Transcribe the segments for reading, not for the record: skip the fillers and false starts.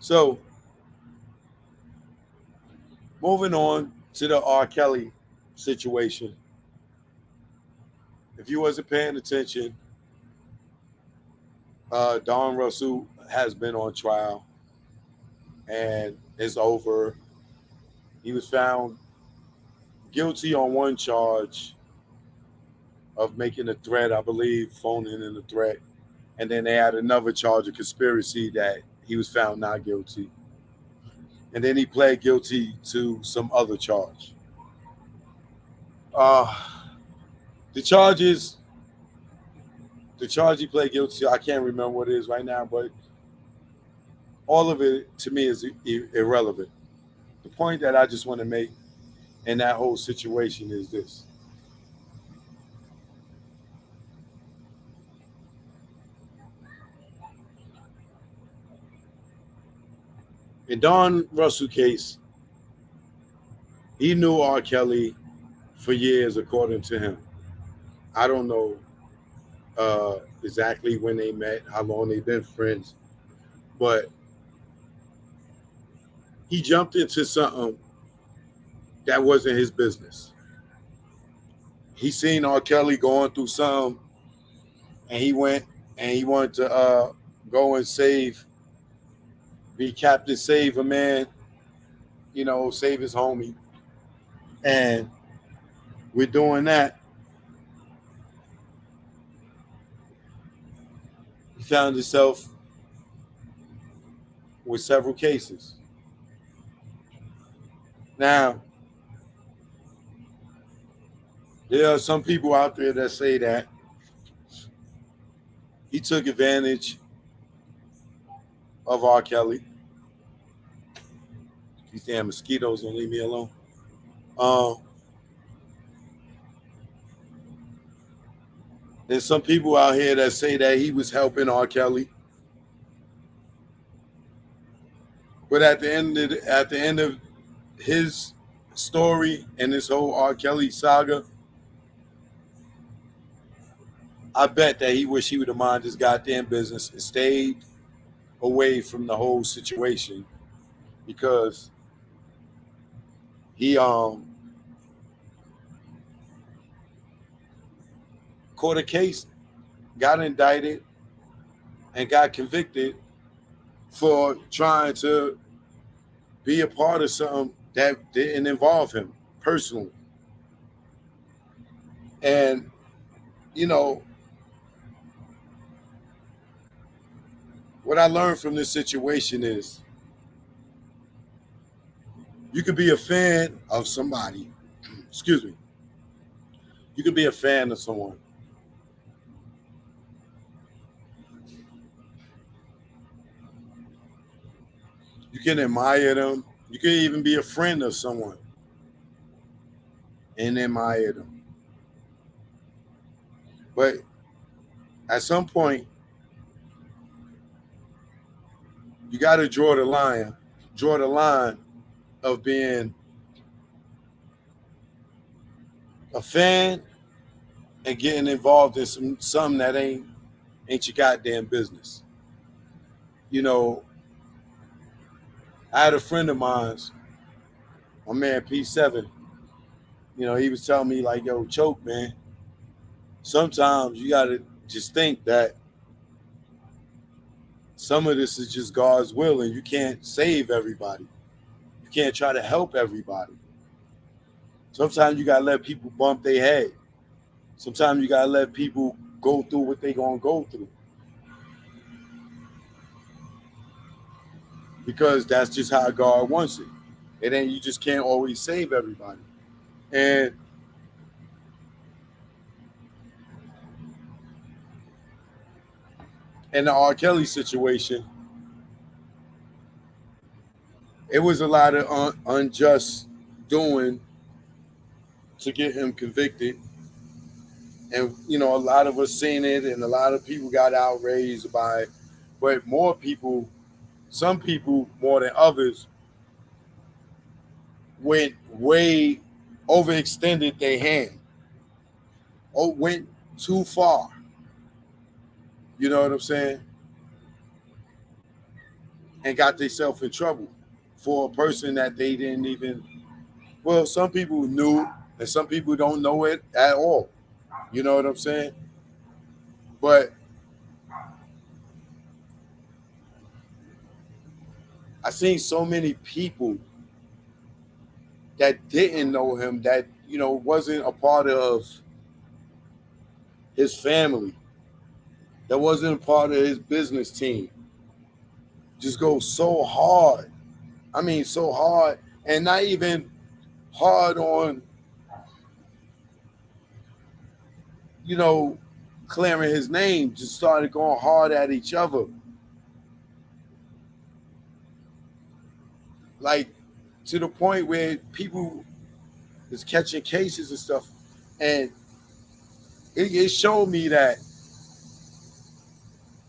So moving on to the R. Kelly situation. If you wasn't paying attention, Don Russell has been on trial and is over. He was found guilty on one charge of making a threat, I believe, phoning in a threat. And then they had another charge of conspiracy that he was found not guilty. And then he pled guilty to some other charge. Uh, the charges, the charge he pled guilty to, I can't remember what it is right now, but all of it to me is irrelevant. The point that I just want to make in that whole situation is this. In Don Russell case, he knew R. Kelly for years, according to him. I don't know exactly when they met, how long they've been friends, but he jumped into something that wasn't his business. He seen R. Kelly going through something, and he went and he wanted to go and be Captain Save a Man, save his homie. And with doing that, he found himself with several cases. Now, there are some people out there that say that he took advantage of R. Kelly. These damn mosquitoes don't leave me alone. Um, there's some people out here that say that he was helping R. Kelly, but at the end of his story and this whole R. Kelly saga, I bet that he wish he would have minded his goddamn business and stayed away from the whole situation because he caught a case, got indicted, and got convicted for trying to be a part of something that didn't involve him personally. And you know what I learned from this situation is you could be a fan of somebody. Excuse me. You could be a fan of someone. You can admire them. You can even be a friend of someone and admire them. But at some point, you got to draw the line of being a fan and getting involved in something that ain't your goddamn business. You know, I had a friend of mine, my man P7. He was telling me like, "Yo, choke, man. Sometimes you gotta just think that some of this is just God's will, and you can't save everybody. You can't try to help everybody. Sometimes you gotta let people bump their head. Sometimes you gotta let people go through what they gonna go through because that's just how God wants it. And then you just can't always save everybody. And in the R. Kelly situation, it was a lot of unjust doing to get him convicted. And a lot of us seen it, and a lot of people got outraged by it. But more people, some people more than others, went way overextended their hand, went too far. You know what I'm saying? and got themselves in trouble for a person that they didn't even. Well, some people knew, and some people don't know it at all. You know what I'm saying? But I seen so many people that didn't know him, that wasn't a part of his family, that wasn't a part of his business team, just go so hard. I mean, so hard, and not even hard on, you know, clearing his name. Just started going hard at each other, like to the point where people is catching cases and stuff, and it showed me that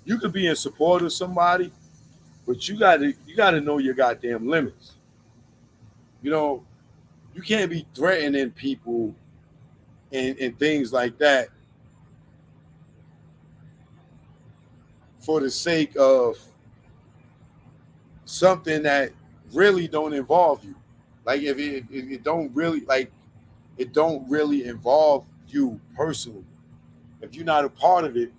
you could be in support of somebody, but you gotta know your goddamn limits. You know, you can't be threatening people and things like that for the sake of something that really don't involve you. Like if it don't really like it don't really involve you personally. If you're not a part of it,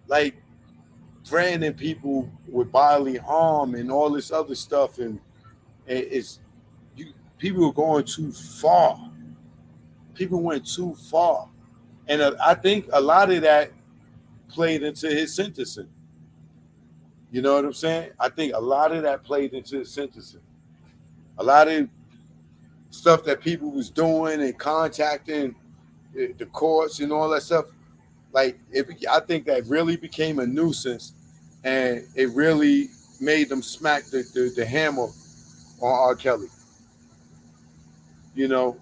like threatening people with bodily harm and all this other stuff, and it's you people are going too far. People went too far, and I think a lot of that played into his sentencing. You know what I'm saying? I think a lot of that played into his sentencing. A lot of stuff that people was doing and contacting the courts and all that stuff. Like I think that really became a nuisance, and it really made them smack the hammer on R. Kelly. You know,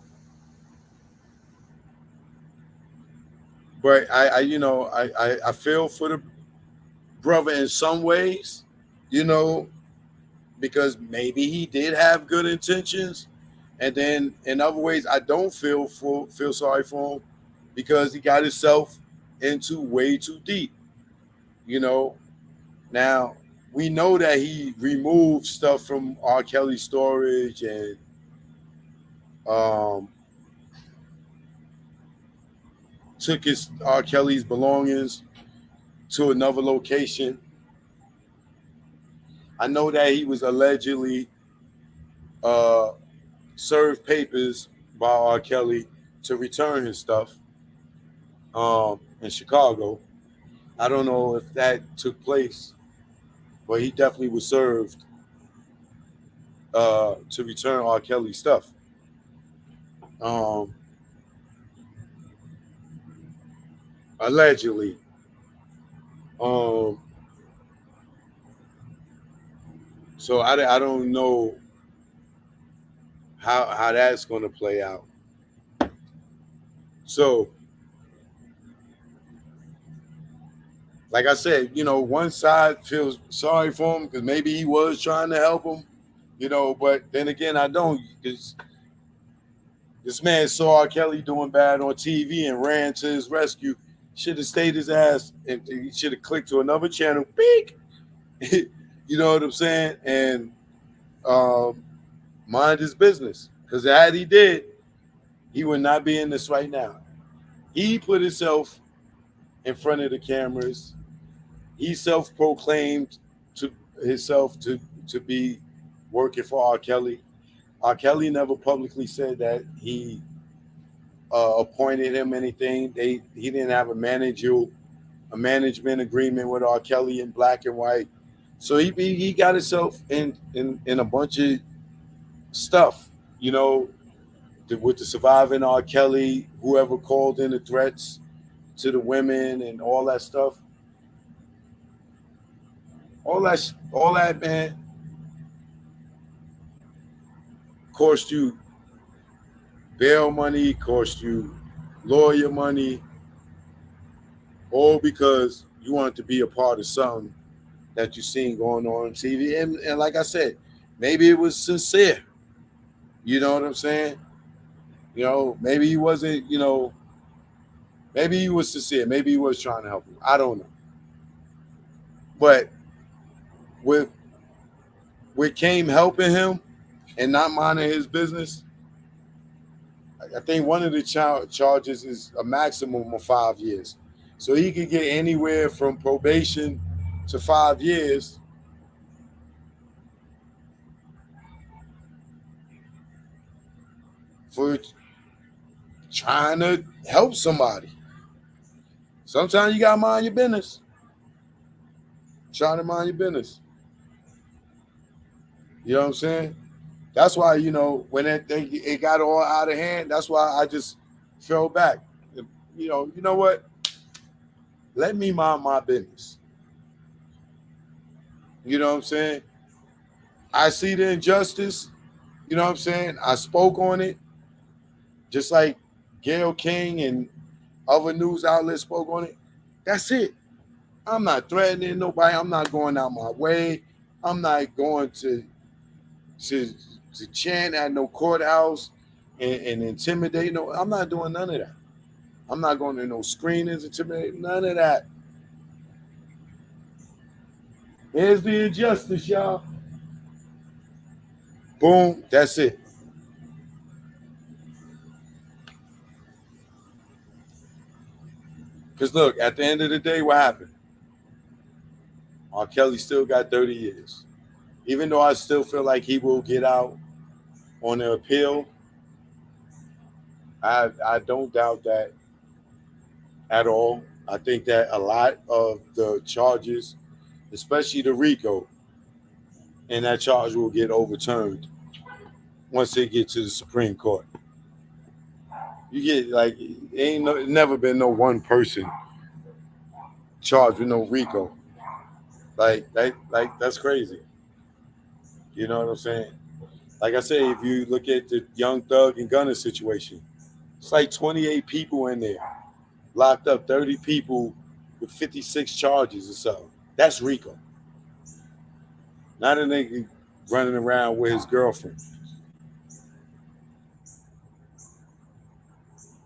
but I feel for the brother in some ways. You know, because maybe he did have good intentions, and then in other ways I don't feel sorry for him because he got himself into way too deep. You know, now we know that he removed stuff from R. Kelly storage and um, took his R. Kelly's belongings to another location. I know that he was allegedly uh, served papers by R. Kelly to return his stuff in Chicago. I don't know if that took place, but he definitely was served to return R. Kelly's stuff. Um, Allegedly. Um, so I don't know how that's going to play out. So, like I said, one side feels sorry for him because maybe he was trying to help him, but then again, I don't, because this man saw R. Kelly doing bad on TV and ran to his rescue. Should have stayed his ass, and he should have clicked to another channel. Beak, you know what I'm saying? And um, mind his business. Because had he did, he would not be in this right now. He put himself in front of the cameras. He self-proclaimed to himself to be working for R. Kelly. R. Kelly never publicly said that he appointed him anything. He didn't have a management agreement with R. Kelly in black and white. So he got himself in a bunch of stuff, you know, with the surviving R. Kelly, whoever called in the threats to the women and all that stuff. All that man cost you bail money, cost you lawyer money, all because you wanted to be a part of something that you seen going on TV. And like I said, maybe it was sincere. You know what I'm saying? Maybe he wasn't, maybe he was sincere. Maybe he was trying to help him. I don't know. But with Kane helping him and not minding his business, I think one of the charges is a maximum of 5 years. So he could get anywhere from probation to 5 years for trying to help somebody. Sometimes you gotta mind your business. Trying to mind your business. You know what I'm saying? That's why, when it got all out of hand, that's why I just fell back. You know what? Let me mind my business. You know what I'm saying? I see the injustice. You know what I'm saying? I spoke on it, just like Gayle King and other news outlets spoke on it. That's it. I'm not threatening nobody. I'm not going out my way. I'm not going to chant at no courthouse and intimidate. No, I'm not doing none of that. I'm not going to no screenings, intimidate, none of that. Here's the injustice, y'all. Boom, that's it. Because look, at the end of the day, what happened? R. Kelly still got 30 years. Even though I still feel like he will get out on the appeal, I don't doubt that at all. I think that a lot of the charges, especially the RICO, and that charge will get overturned once they get to the Supreme Court. You get like never been no one person charged with no RICO. Like that's crazy. You know what I'm saying? Like I say, if you look at the Young Thug and Gunna situation, it's like 28 people in there, locked up 30 people with 56 charges or so. That's RICO. Not a nigga running around with his girlfriend.